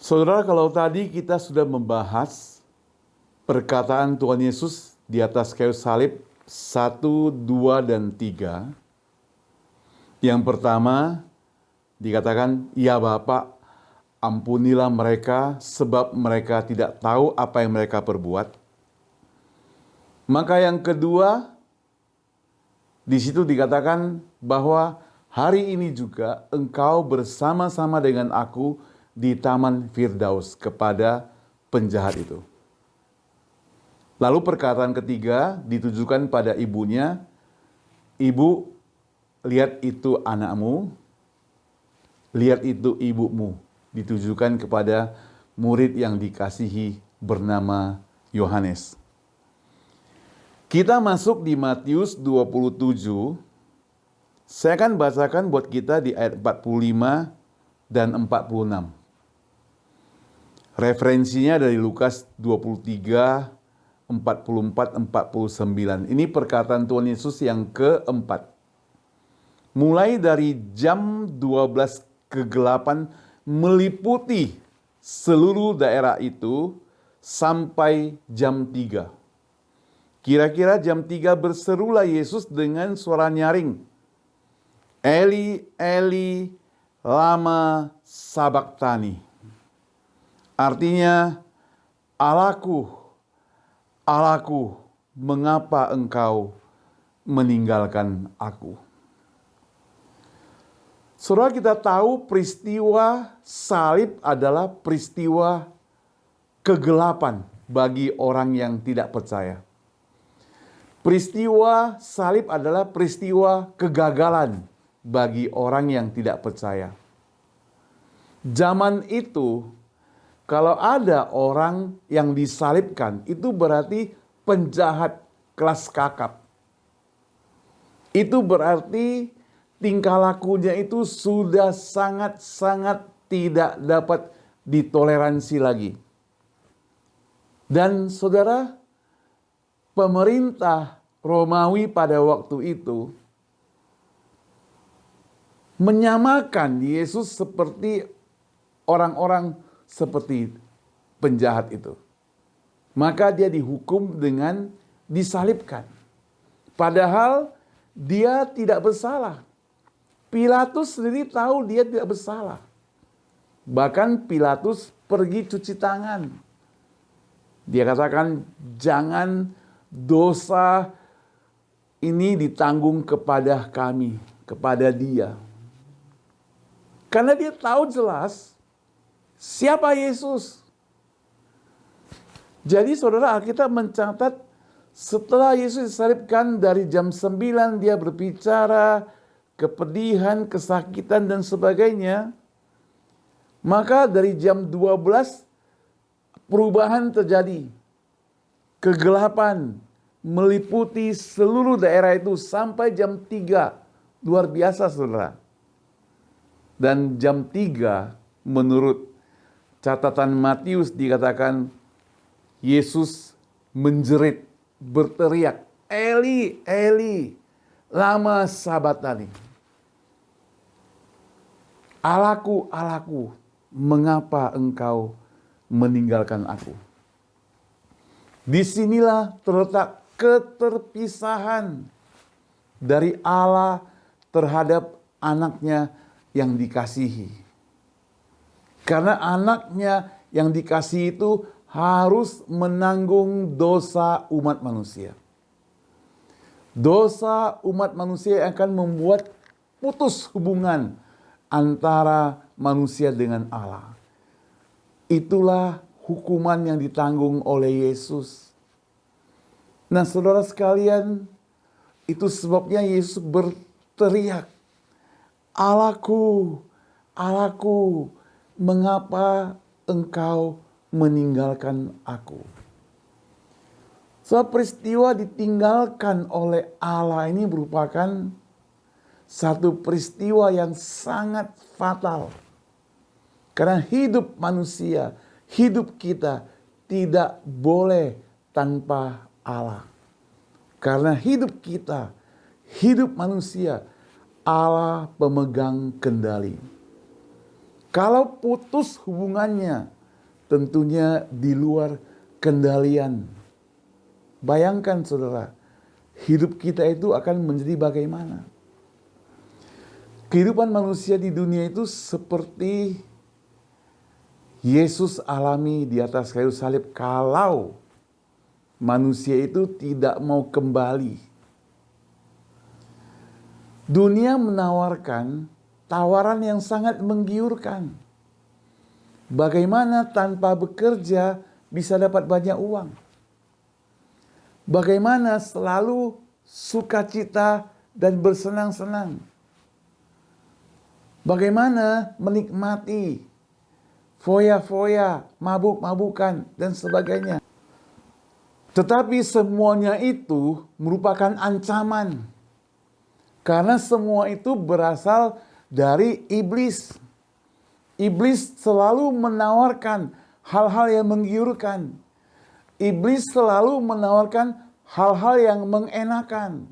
Saudara, kalau tadi kita sudah membahas perkataan Tuhan Yesus di atas kayu salib 1, 2, dan 3. Yang pertama dikatakan, "Ya Bapa, ampunilah mereka sebab mereka tidak tahu apa yang mereka perbuat." Maka yang kedua, di situ dikatakan bahwa hari ini juga engkau bersama-sama dengan aku di Taman Firdaus kepada penjahat itu. Lalu perkataan ketiga ditujukan pada ibunya, "Ibu, lihat itu anakmu, lihat itu ibumu." Ditujukan kepada murid yang dikasihi bernama Yohanes. Kita masuk di Matius 27. Saya akan bacakan buat kita di ayat 45 dan 46. Referensinya dari Lukas 23, 44, 49. Ini perkataan Tuhan Yesus yang keempat. Mulai dari jam 12 kegelapan meliputi seluruh daerah itu sampai jam 3. Kira-kira jam 3 berserulah Yesus dengan suara nyaring, "Eli, Eli, lama sabachthani." Artinya, "Allahku, Allahku, mengapa engkau meninggalkan aku?" Saudara, kita tahu peristiwa salib adalah peristiwa kegelapan bagi orang yang tidak percaya. Peristiwa salib adalah peristiwa kegagalan bagi orang yang tidak percaya. Zaman itu, kalau ada orang yang disalibkan, itu berarti penjahat kelas kakap. Itu berarti tingkah lakunya itu sudah sangat-sangat tidak dapat ditoleransi lagi. Dan saudara, pemerintah Romawi pada waktu itu menyamakan Yesus seperti orang-orang seperti penjahat itu. Maka dia dihukum dengan disalibkan. Padahal dia tidak bersalah. Pilatus sendiri tahu dia tidak bersalah. Bahkan Pilatus pergi cuci tangan. Dia katakan, "Jangan dosa ini ditanggung kepada kami, kepada dia." Karena dia tahu jelas siapa Yesus. Jadi saudara, Alkitab mencatat setelah Yesus disalibkan dari jam 9 dia berbicara kepedihan, kesakitan dan sebagainya. Maka dari jam 12 perubahan terjadi. Kegelapan meliputi seluruh daerah itu sampai jam 3. Luar biasa saudara. Dan jam 3 menurut catatan Matius dikatakan Yesus menjerit, berteriak, "Eli, Eli, lama sabachthani." "Allahku, Allahku, mengapa engkau meninggalkan aku?" Disinilah terletak keterpisahan dari Allah terhadap anaknya yang dikasihi. Karena anaknya yang dikasihi itu harus menanggung dosa umat manusia. Dosa umat manusia akan membuat putus hubungan antara manusia dengan Allah. Itulah hukuman yang ditanggung oleh Yesus. Nah, saudara sekalian, itu sebabnya Yesus berteriak, "Allahku, Allahku, mengapa engkau meninggalkan aku?" So, peristiwa ditinggalkan oleh Allah ini merupakan satu peristiwa yang sangat fatal. Karena hidup manusia, hidup kita tidak boleh tanpa Allah. Karena hidup kita, hidup manusia, Allah pemegang kendali. Kalau putus hubungannya tentunya di luar kendalian. Bayangkan saudara, hidup kita itu akan menjadi bagaimana? Kehidupan manusia di dunia itu seperti Yesus alami di atas kayu salib kalau manusia itu tidak mau kembali. Dunia menawarkan tawaran yang sangat menggiurkan. Bagaimana tanpa bekerja bisa dapat banyak uang? Bagaimana selalu sukacita dan bersenang-senang? Bagaimana menikmati foya-foya, mabuk-mabukan, dan sebagainya. Tetapi semuanya itu merupakan ancaman. Karena semua itu berasal dari iblis. Iblis selalu menawarkan hal-hal yang menggiurkan. Iblis selalu menawarkan hal-hal yang mengenakan.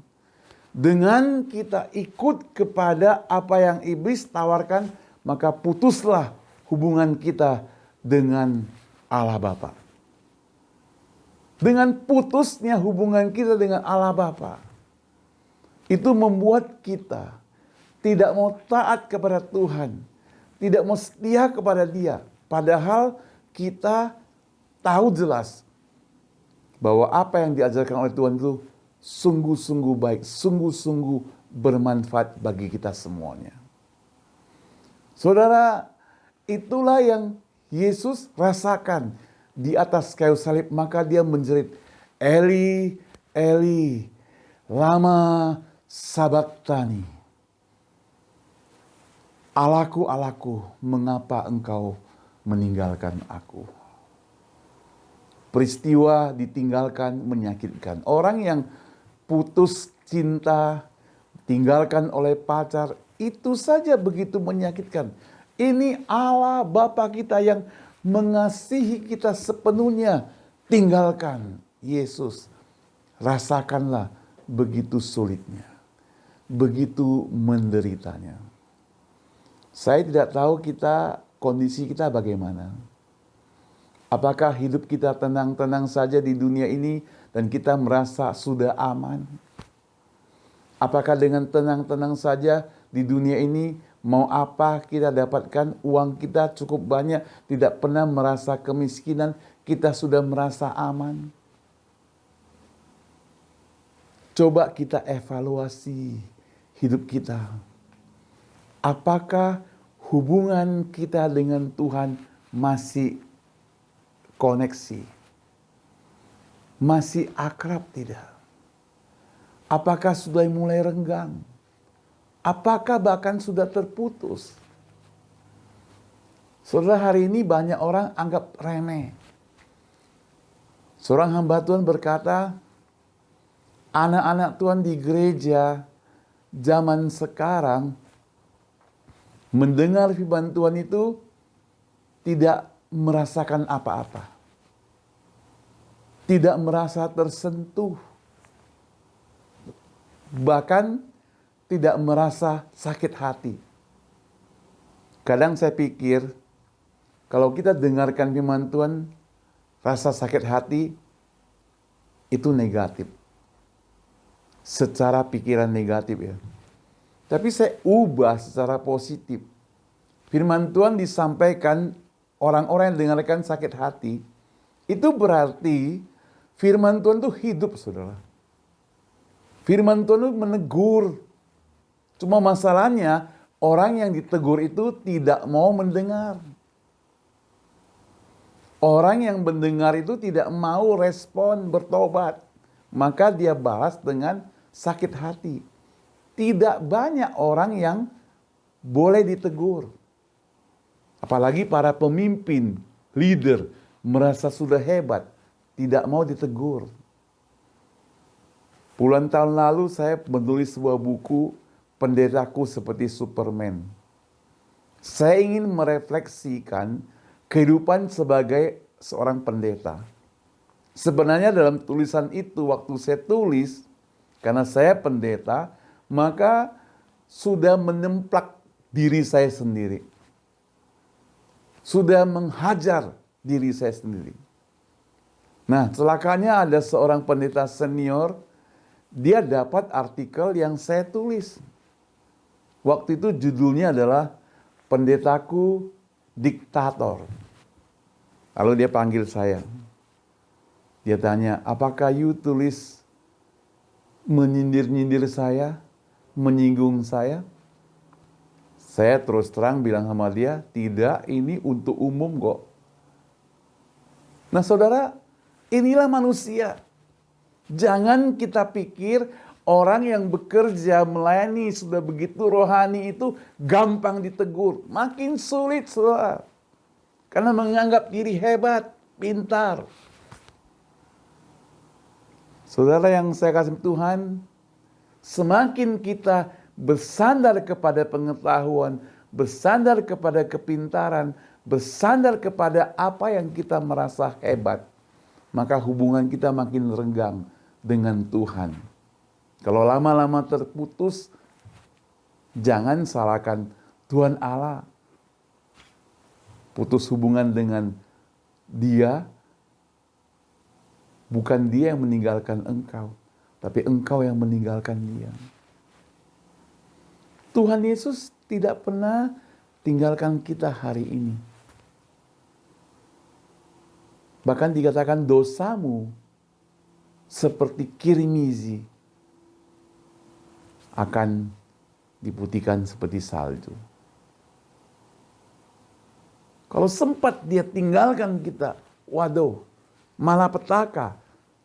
Dengan kita ikut kepada apa yang iblis tawarkan, maka putuslah hubungan kita dengan Allah Bapa. Dengan putusnya hubungan kita dengan Allah Bapa, itu membuat kita tidak mau taat kepada Tuhan, tidak mau setia kepada Dia. Padahal kita tahu jelas bahwa apa yang diajarkan oleh Tuhan itu sungguh-sungguh baik, sungguh-sungguh bermanfaat bagi kita semuanya. Saudara, itulah yang Yesus rasakan di atas kayu salib. Maka dia menjerit, Eli, Eli, lama sabachthani. Allahku, Allahku, mengapa engkau meninggalkan aku? Peristiwa ditinggalkan menyakitkan. Orang yang putus cinta, tinggalkan oleh pacar, itu saja begitu menyakitkan. Ini Allah Bapa kita yang mengasihi kita sepenuhnya. Tinggalkan Yesus. Rasakanlah begitu sulitnya. Begitu menderitanya. Saya tidak tahu kondisi kita bagaimana. Apakah hidup kita tenang-tenang saja di dunia ini dan kita merasa sudah aman? Apakah dengan tenang-tenang saja di dunia ini, mau apa kita dapatkan, uang kita cukup banyak, tidak pernah merasa kemiskinan, kita sudah merasa aman? Coba kita evaluasi hidup kita. Apakah hubungan kita dengan Tuhan masih koneksi? Masih akrab tidak? Apakah sudah mulai renggang? Apakah bahkan sudah terputus? Saudara, hari ini banyak orang anggap remeh. Seorang hamba Tuhan berkata, anak-anak Tuhan di gereja zaman sekarang mendengar firman Tuhan itu tidak merasakan apa-apa. Tidak merasa tersentuh. Bahkan tidak merasa sakit hati. Kadang saya pikir, kalau kita dengarkan firman Tuhan, rasa sakit hati itu negatif. Secara pikiran negatif ya. Tapi saya ubah secara positif. Firman Tuhan disampaikan, orang-orang yang dengarkan sakit hati, itu berarti firman Tuhan itu hidup, saudara. Firman Tuhan itu menegur. Cuma masalahnya, orang yang ditegur itu tidak mau mendengar. Orang yang mendengar itu tidak mau respon, bertobat. Maka dia balas dengan sakit hati. Tidak banyak orang yang boleh ditegur. Apalagi para pemimpin, leader, merasa sudah hebat, tidak mau ditegur. Puluhan tahun lalu saya menulis sebuah buku, Pendetaku Seperti Superman. Saya ingin merefleksikan kehidupan sebagai seorang pendeta. Sebenarnya dalam tulisan itu, waktu saya tulis, karena saya pendeta, maka sudah menemplak diri saya sendiri. Sudah menghajar diri saya sendiri. Nah, celakanya ada seorang pendeta senior, dia dapat artikel yang saya tulis. Waktu itu judulnya adalah Pendetaku Diktator. Lalu dia panggil saya. Dia tanya, apakah you tulis menyindir-nyindir saya, menyinggung saya? Saya terus terang bilang sama dia, tidak, ini untuk umum kok. Nah saudara, inilah manusia. Jangan kita pikir orang yang bekerja melayani sudah begitu rohani itu gampang ditegur. Makin sulit saudara. Karena menganggap diri hebat, pintar. Saudara yang saya kasih Tuhan, semakin kita bersandar kepada pengetahuan, bersandar kepada kepintaran, bersandar kepada apa yang kita merasa hebat, maka hubungan kita makin renggang dengan Tuhan. Kalau lama-lama terputus, jangan salahkan Tuhan Allah. Putus hubungan dengan Dia, bukan Dia yang meninggalkan engkau, tapi engkau yang meninggalkan Dia. Tuhan Yesus tidak pernah tinggalkan kita hari ini. Bahkan dikatakan dosamu seperti kirmizi akan diputihkan seperti salju. Kalau sempat dia tinggalkan kita, waduh, malapetaka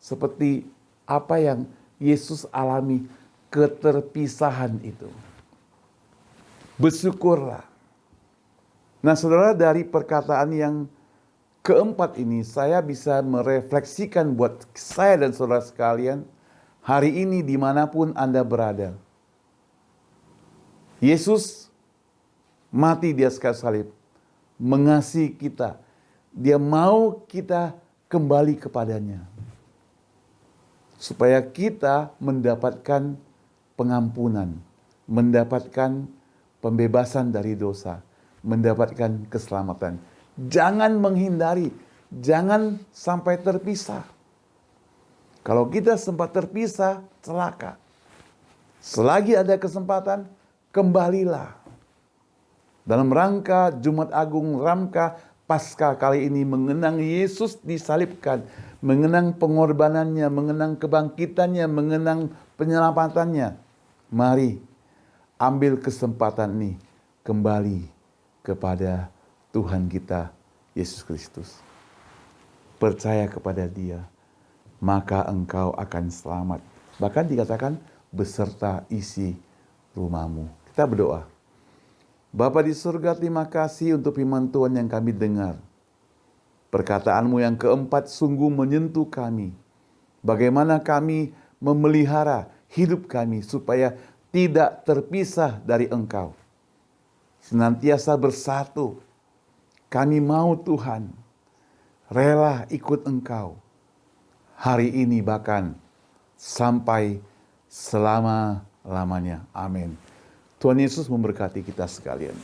seperti apa yang Yesus alami, keterpisahan itu. Bersyukurlah. Nah saudara, dari perkataan yang keempat ini saya bisa merefleksikan buat saya dan saudara sekalian hari ini dimanapun Anda berada. Yesus mati di atas kayu salib, mengasihi kita. Dia mau kita kembali kepadanya. Supaya kita mendapatkan pengampunan, mendapatkan pembebasan dari dosa, mendapatkan keselamatan. Jangan menghindari, jangan sampai terpisah. Kalau kita sempat terpisah, celaka. Selagi ada kesempatan, kembalilah. Dalam rangka Jumat Agung, rangka Paskah kali ini mengenang Yesus disalibkan, mengenang pengorbanannya, mengenang kebangkitannya, mengenang penyelamatannya. Mari ambil kesempatan ini kembali kepada Tuhan kita Yesus Kristus. Percaya kepada Dia, maka engkau akan selamat. Bahkan dikatakan beserta isi rumahmu. Kita berdoa. Bapa di surga, terima kasih untuk firman Tuhan yang kami dengar. Perkataan-Mu yang keempat sungguh menyentuh kami. Bagaimana kami memelihara hidup kami supaya tidak terpisah dari Engkau. Senantiasa bersatu. Kami mau Tuhan, rela ikut Engkau. Hari ini bahkan sampai selama-lamanya. Amin. Tuhan Yesus memberkati kita sekalian.